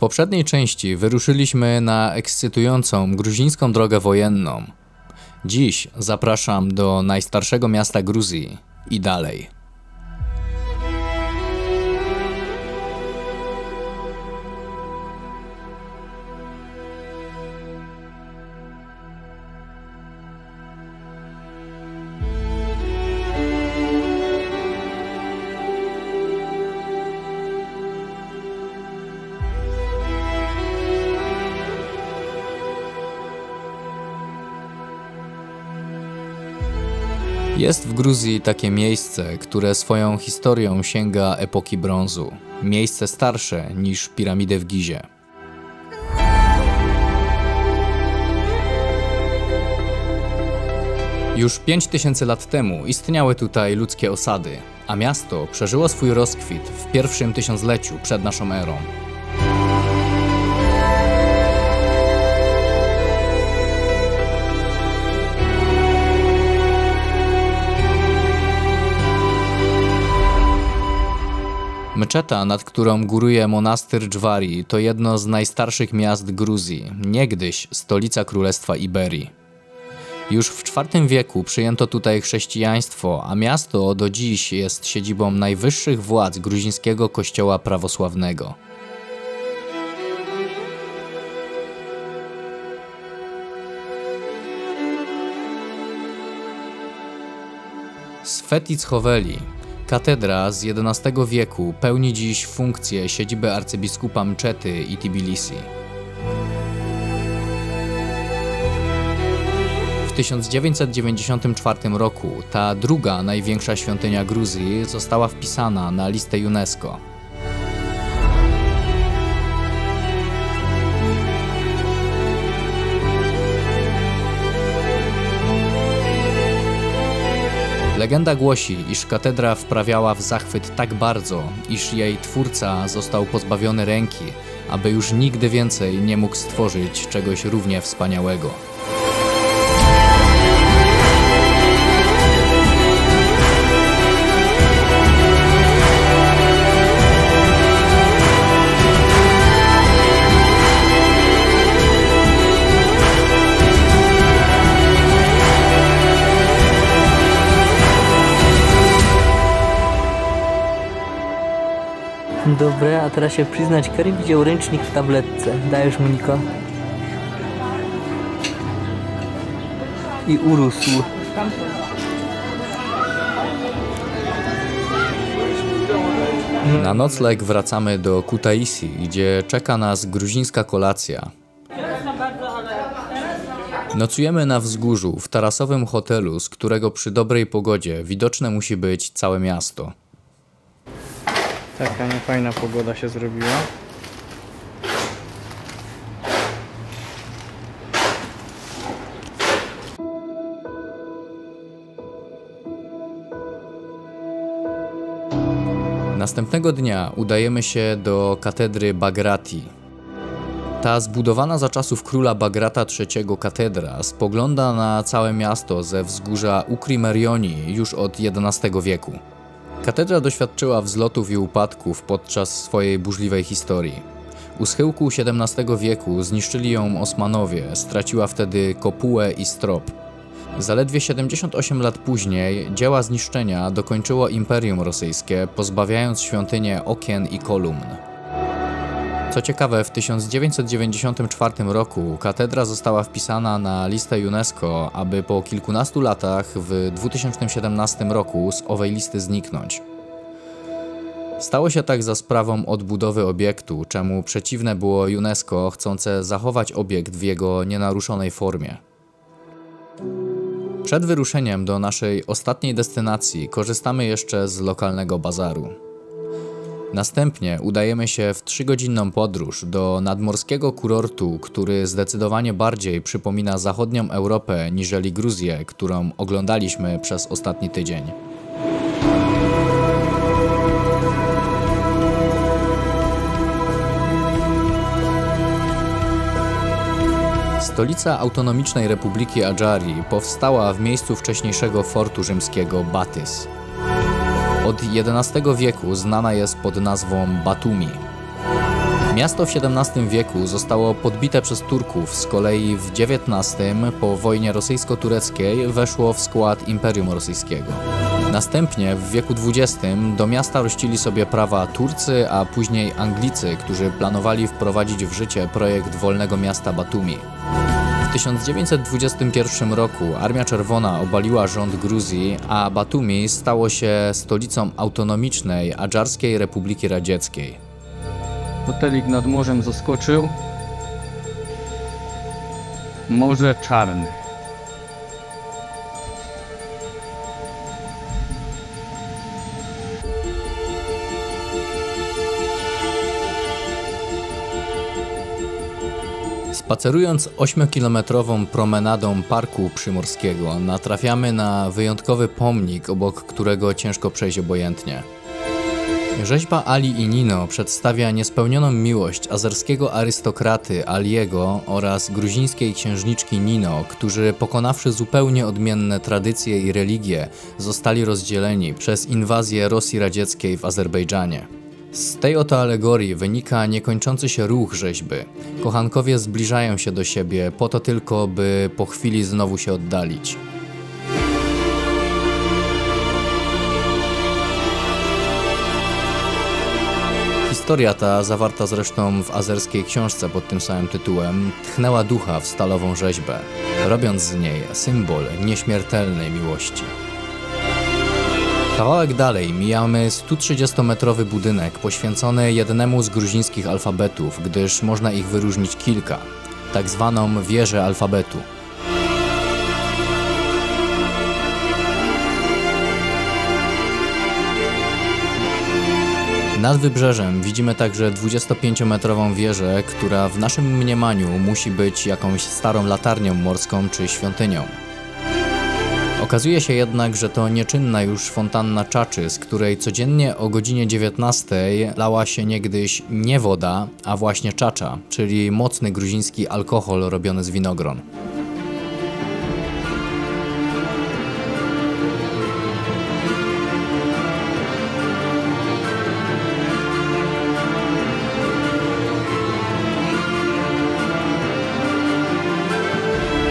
poprzedniej części wyruszyliśmy na ekscytującą gruzińską drogę wojenną. Dziś zapraszam do najstarszego miasta Gruzji i dalej. Jest w Gruzji takie miejsce, które swoją historią sięga epoki brązu. Miejsce starsze niż piramidy w Gizie. Już 5000 lat temu istniały tutaj ludzkie osady, a miasto przeżyło swój rozkwit w pierwszym tysiącleciu przed naszą erą. Meczeta, nad którą góruje monastyr Dżwari, to jedno z najstarszych miast Gruzji, niegdyś stolica Królestwa Iberii. Już w IV wieku przyjęto tutaj chrześcijaństwo, a miasto do dziś jest siedzibą najwyższych władz gruzińskiego kościoła prawosławnego. Svetichoveli, katedra z XI wieku, pełni dziś funkcję siedziby arcybiskupa Mczety i Tbilisi. W 1994 roku ta druga największa świątynia Gruzji została wpisana na listę UNESCO. Legenda głosi, iż katedra wprawiała w zachwyt tak bardzo, iż jej twórca został pozbawiony ręki, aby już nigdy więcej nie mógł stworzyć czegoś równie wspaniałego. Dobra, a teraz się przyznać, Karim widział ręcznik w tabletce. Dajesz mu, Niko. I urósł. Na nocleg wracamy do Kutaisi, gdzie czeka nas gruzińska kolacja. Nocujemy na wzgórzu, w tarasowym hotelu, z którego przy dobrej pogodzie widoczne musi być całe miasto. Taka niefajna pogoda się zrobiła. Następnego dnia udajemy się do katedry Bagrati. Ta zbudowana za czasów króla Bagrata III katedra spogląda na całe miasto ze wzgórza Ukrimerioni już od XI wieku. Katedra doświadczyła wzlotów i upadków podczas swojej burzliwej historii. U schyłku XVII wieku zniszczyli ją Osmanowie, straciła wtedy kopułę i strop. Zaledwie 78 lat później dzieła zniszczenia dokończyło Imperium Rosyjskie, pozbawiając świątynię okien i kolumn. Co ciekawe, w 1994 roku katedra została wpisana na listę UNESCO, aby po kilkunastu latach w 2017 roku z owej listy zniknąć. Stało się tak za sprawą odbudowy obiektu, czemu przeciwne było UNESCO, chcące zachować obiekt w jego nienaruszonej formie. Przed wyruszeniem do naszej ostatniej destynacji korzystamy jeszcze z lokalnego bazaru. Następnie udajemy się w 3-godzinną podróż do nadmorskiego kurortu, który zdecydowanie bardziej przypomina zachodnią Europę niżeli Gruzję, którą oglądaliśmy przez ostatni tydzień. Stolica autonomicznej Republiki Adżarii powstała w miejscu wcześniejszego fortu rzymskiego Batys. Od XI wieku znana jest pod nazwą Batumi. Miasto w XVII wieku zostało podbite przez Turków, z kolei w XIX po wojnie rosyjsko-tureckiej weszło w skład Imperium Rosyjskiego. Następnie w wieku XX do miasta rościli sobie prawa Turcy, a później Anglicy, którzy planowali wprowadzić w życie projekt wolnego miasta Batumi. W 1921 roku Armia Czerwona obaliła rząd Gruzji, a Batumi stało się stolicą autonomicznej Adżarskiej Republiki Radzieckiej. Hotelik nad morzem zaskoczył. Morze Czarne. Spacerując 8-kilometrową promenadą Parku Przymorskiego, natrafiamy na wyjątkowy pomnik, obok którego ciężko przejść obojętnie. Rzeźba Ali i Nino przedstawia niespełnioną miłość azerskiego arystokraty Aliego oraz gruzińskiej księżniczki Nino, którzy pokonawszy zupełnie odmienne tradycje i religie, zostali rozdzieleni przez inwazję Rosji Radzieckiej w Azerbejdżanie. Z tej oto alegorii wynika niekończący się ruch rzeźby. Kochankowie zbliżają się do siebie po to tylko, by po chwili znowu się oddalić. Historia ta, zawarta zresztą w azerskiej książce pod tym samym tytułem, tchnęła ducha w stalową rzeźbę, robiąc z niej symbol nieśmiertelnej miłości. Kawałek dalej mijamy 130-metrowy budynek poświęcony jednemu z gruzińskich alfabetów, gdyż można ich wyróżnić kilka, tak zwaną wieżę alfabetu. Nad wybrzeżem widzimy także 25-metrową wieżę, która w naszym mniemaniu musi być jakąś starą latarnią morską czy świątynią. Okazuje się jednak, że to nieczynna już fontanna Czaczy, z której codziennie o godzinie 19 lała się niegdyś nie woda, a właśnie czacza, czyli mocny gruziński alkohol robiony z winogron.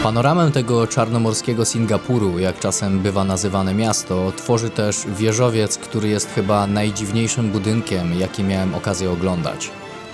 Panoramę tego czarnomorskiego Singapuru, jak czasem bywa nazywane miasto, tworzy też wieżowiec, który jest chyba najdziwniejszym budynkiem, jaki miałem okazję oglądać.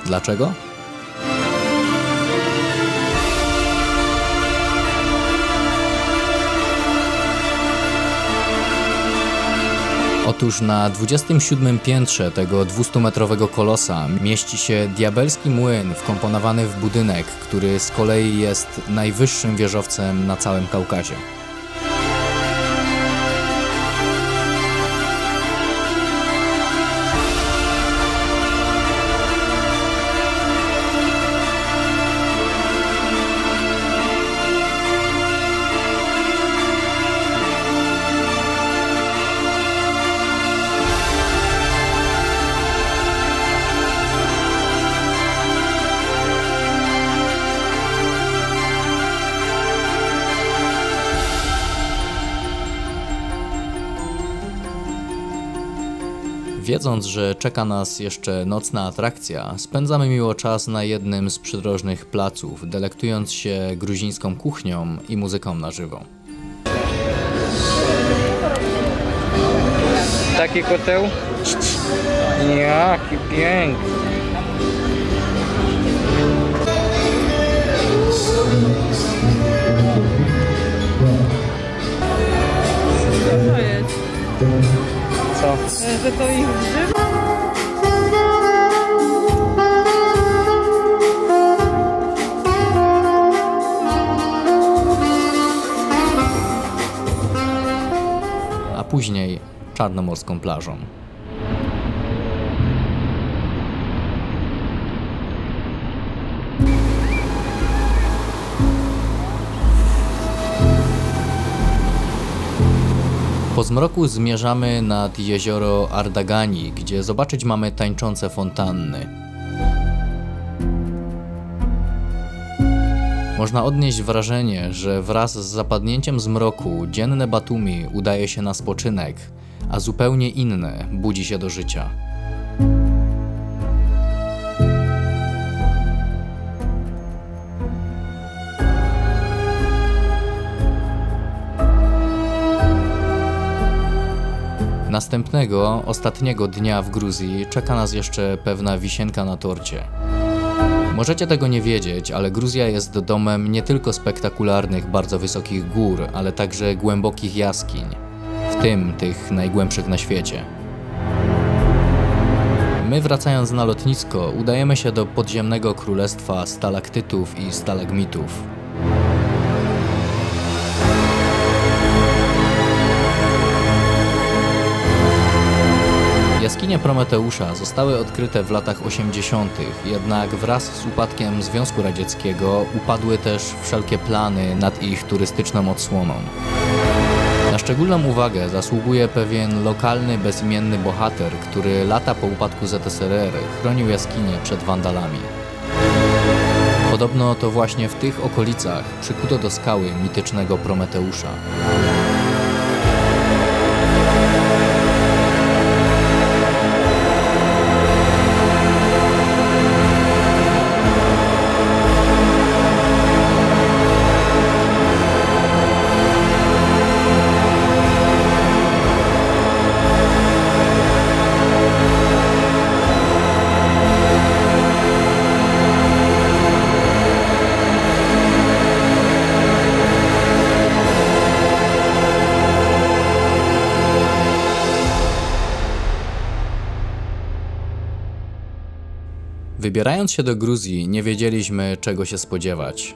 Dlaczego? Otóż na 27 piętrze tego 200-metrowego kolosa mieści się diabelski młyn wkomponowany w budynek, który z kolei jest najwyższym wieżowcem na całym Kaukazie. Wiedząc, że czeka nas jeszcze nocna atrakcja, spędzamy miło czas na jednym z przydrożnych placów, delektując się gruzińską kuchnią i muzyką na żywo. Taki koteł? Jaki piękny. Co to jest? Co? Że to ich grzyb? A później czarnomorską plażą. Po zmroku zmierzamy nad jezioro Ardagani, gdzie zobaczyć mamy tańczące fontanny. Można odnieść wrażenie, że wraz z zapadnięciem zmroku dzienne Batumi udaje się na spoczynek, a zupełnie inne budzi się do życia. następnego, ostatniego dnia w Gruzji czeka nas jeszcze pewna wisienka na torcie. Możecie tego nie wiedzieć, ale Gruzja jest domem nie tylko spektakularnych, bardzo wysokich gór, ale także głębokich jaskiń, w tym tych najgłębszych na świecie. My, wracając na lotnisko, udajemy się do podziemnego królestwa stalaktytów i stalagmitów. Jaskinie Prometeusza zostały odkryte w latach 80., jednak wraz z upadkiem Związku Radzieckiego upadły też wszelkie plany nad ich turystyczną odsłoną. Na szczególną uwagę zasługuje pewien lokalny, bezimienny bohater, który lata po upadku ZSRR chronił jaskinie przed wandalami. Podobno to właśnie w tych okolicach przykuto do skały mitycznego Prometeusza. Wybierając się do Gruzji, nie wiedzieliśmy, czego się spodziewać.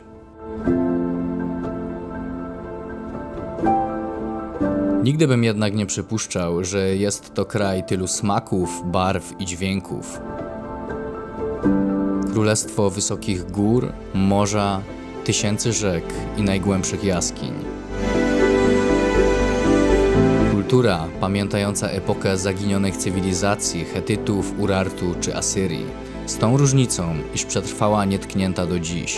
Nigdy bym jednak nie przypuszczał, że jest to kraj tylu smaków, barw i dźwięków. Królestwo wysokich gór, morza, tysięcy rzek i najgłębszych jaskiń. Kultura pamiętająca epokę zaginionych cywilizacji Chetytów, Urartu czy Asyrii. Z tą różnicą, iż przetrwała nietknięta do dziś.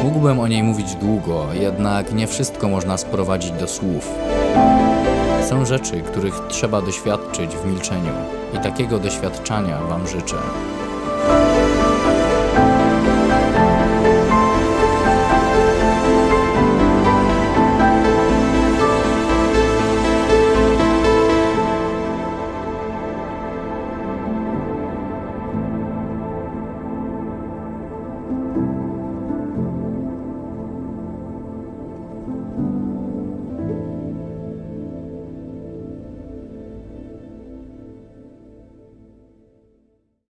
Mógłbym o niej mówić długo, jednak nie wszystko można sprowadzić do słów. Są rzeczy, których trzeba doświadczyć w milczeniu i takiego doświadczenia Wam życzę.